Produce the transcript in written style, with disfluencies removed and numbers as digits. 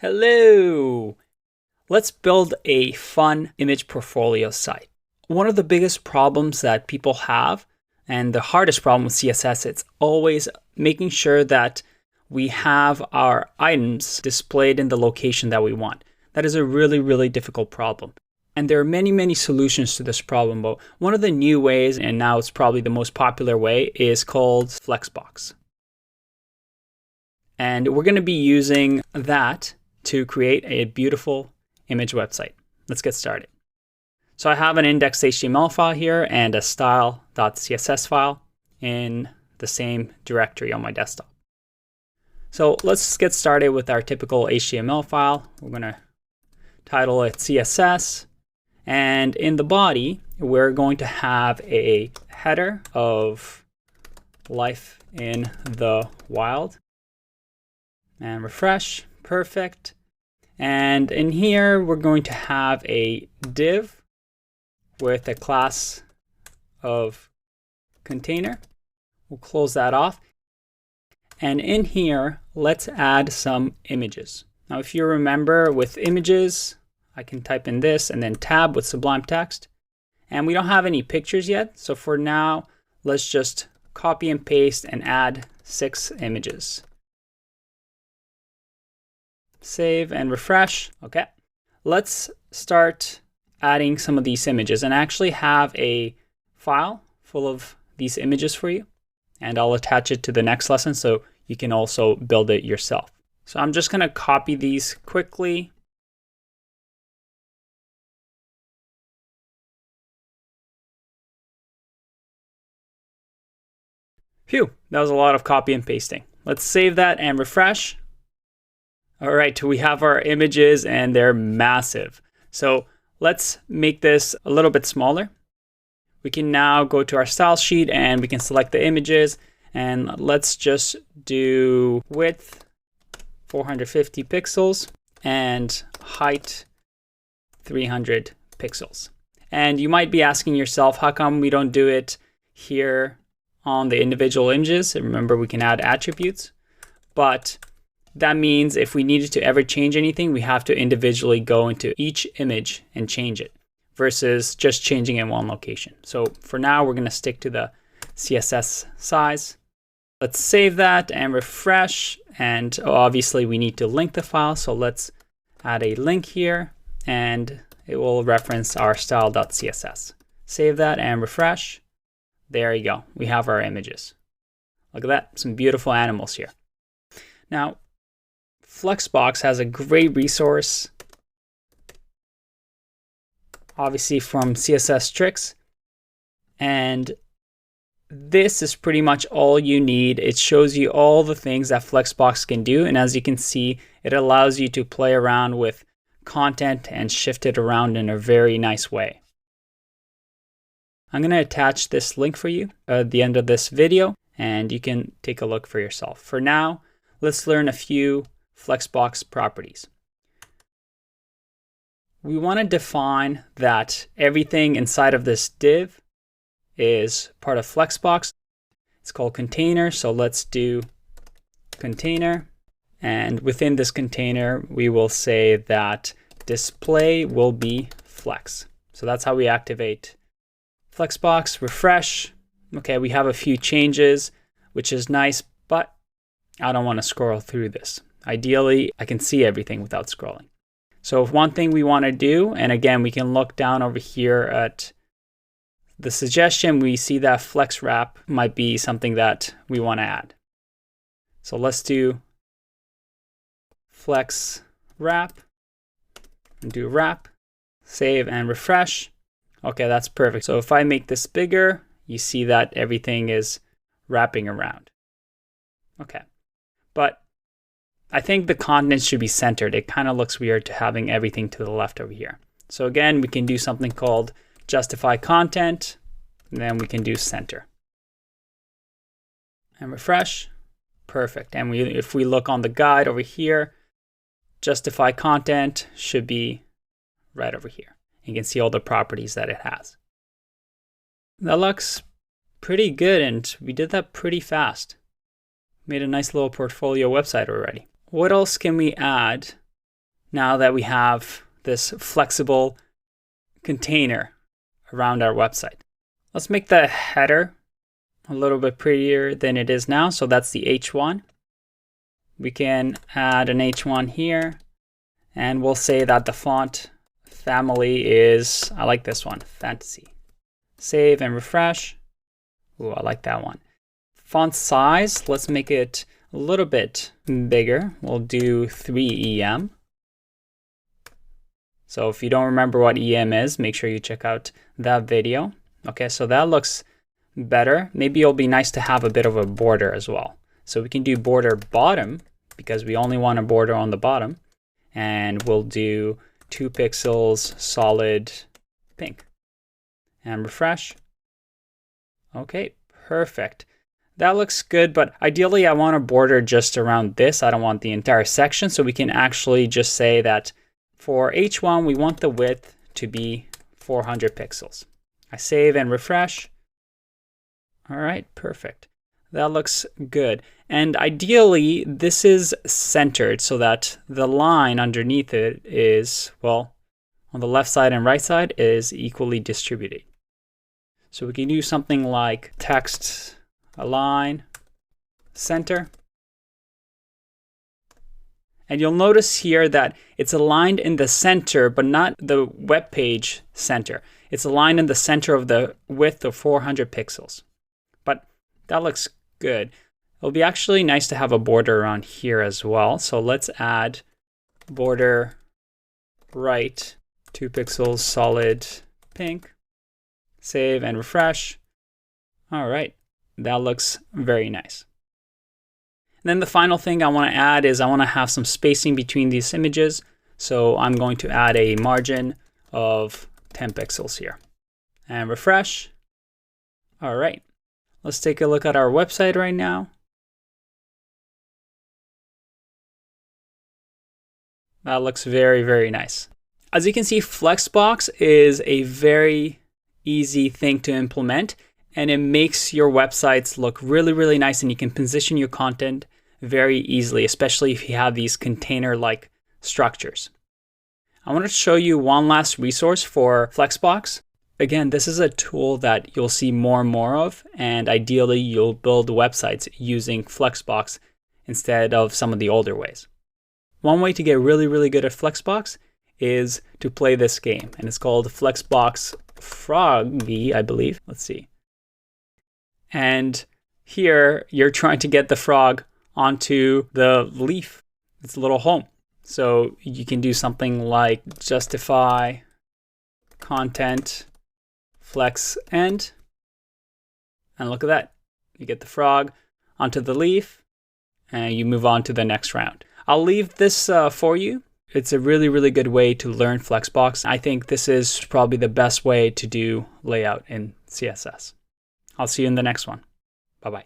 Hello! Let's build a fun image portfolio site. One of the biggest problems that people have, and the hardest problem with CSS, it's always making sure that we have our items displayed in the location that we want. That is a really difficult problem. And there are many solutions to this problem, but one of the new ways, and now it's probably the most popular way, is called Flexbox. And we're going to be using that to create a beautiful image website. Let's get started. So I have an index.html file here and a style.css file in the same directory on my desktop. So let's get started with our typical HTML file. We're going to title it CSS. And in the body, we're going to have a header of life in the wild. And refresh. Perfect. And in here, we're going to have a div with a class of container. We'll close that off. And in here, let's add some images. Now, if you remember with images, I can type in this and then tab with Sublime Text. And we don't have any pictures yet. So for now, let's just copy and paste and add 6 images. Save and refresh. Okay. Let's start adding some of these images and actually have a file full of these images for you. And I'll attach it to the next lesson so you can also build it yourself. So I'm just going to copy these quickly. Phew, that was a lot of copy and pasting. Let's save that and refresh. All right, we have our images and they're massive. So let's make this a little bit smaller. We can now go to our style sheet and we can select the images and let's just do width 450 pixels and height 300 pixels. And you might be asking yourself, how come we don't do it here on the individual images? Remember, we can add attributes, but that means if we needed to ever change anything, we have to individually go into each image and change it versus just changing in one location. So for now, we're going to stick to the CSS size. Let's save that and refresh. And obviously, we need to link the file. So let's add a link here and it will reference our style.css. Save that and refresh. There you go. We have our images. Look at that. Some beautiful animals here. Now, Flexbox has a great resource, obviously from CSS Tricks, and this is pretty much all you need. It shows you all the things that Flexbox can do, and as you can see, it allows you to play around with content and shift it around in a very nice way. I'm going to attach this link for you at the end of this video, and you can take a look for yourself. For now, let's learn a few Flexbox properties. We want to define that everything inside of this div is part of Flexbox. It's called container, so let's do container. And within this container, we will say that display will be flex. So that's how we activate Flexbox. Refresh. Okay, we have a few changes, which is nice, but I don't want to scroll through this. Ideally, I can see everything without scrolling. So if one thing we want to do, and again, we can look down over here at the suggestion, we see that flex wrap might be something that we want to add. So let's do flex wrap and do wrap, save and refresh. Okay, that's perfect. So if I make this bigger, you see that everything is wrapping around. Okay, but I think the content should be centered. It kind of looks weird to having everything to the left over here. So again, we can do something called justify content, and then we can do center. And refresh. Perfect. And if we look on the guide over here, justify content should be right over here. You can see all the properties that it has. That looks pretty good, and we did that pretty fast. Made a nice little portfolio website already. What else can we add now that we have this flexible container around our website. Let's make the header a little bit prettier than it is now. So that's the H1. We can add an H1 here, and we'll say that the font family is, I like this one, Fantasy. Save and refresh. Ooh, I like that one. Font size, let's make it a little bit bigger. We'll do 3 EM. So if you don't remember what EM is, make sure you check out that video. Okay, so that looks better. Maybe it'll be nice to have a bit of a border as well. So we can do border bottom because we only want a border on the bottom. And we'll do 2 pixels solid pink. And refresh. Okay, perfect. That looks good, but ideally I want a border just around this. I don't want the entire section, so we can actually just say that for H1, we want the width to be 400 pixels. I save and refresh. All right, perfect. That looks good. And ideally, this is centered so that the line underneath it is, well, on the left side and right side is equally distributed. So we can do something like text align center. And you'll notice here that it's aligned in the center, but not the web page center. It's aligned in the center of the width of 400 pixels. But that looks good. It'll be actually nice to have a border around here as well. So let's add border right 2 pixels solid pink. Save and refresh. All right, that looks very nice. And then the final thing I want to add is I want to have some spacing between these images. So I'm going to add a margin of 10 pixels here. And refresh. All right, let's take a look at our website right now. That looks very, very nice. As you can see, Flexbox is a very easy thing to implement, and it makes your websites look really, really nice, and you can position your content very easily, especially if you have these container-like structures. I want to show you one last resource for Flexbox. Again, this is a tool that you'll see more and more of, and ideally you'll build websites using Flexbox instead of some of the older ways. One way to get really, really good at Flexbox is to play this game, and it's called Flexbox Froggy, I believe. Let's see. And here you're trying to get the frog onto the leaf. It's a little home. So you can do something like justify content flex end. And look at that. You get the frog onto the leaf and you move on to the next round. I'll leave this for you. It's a really, really good way to learn Flexbox. I think this is probably the best way to do layout in CSS. I'll see you in the next one. Bye-bye.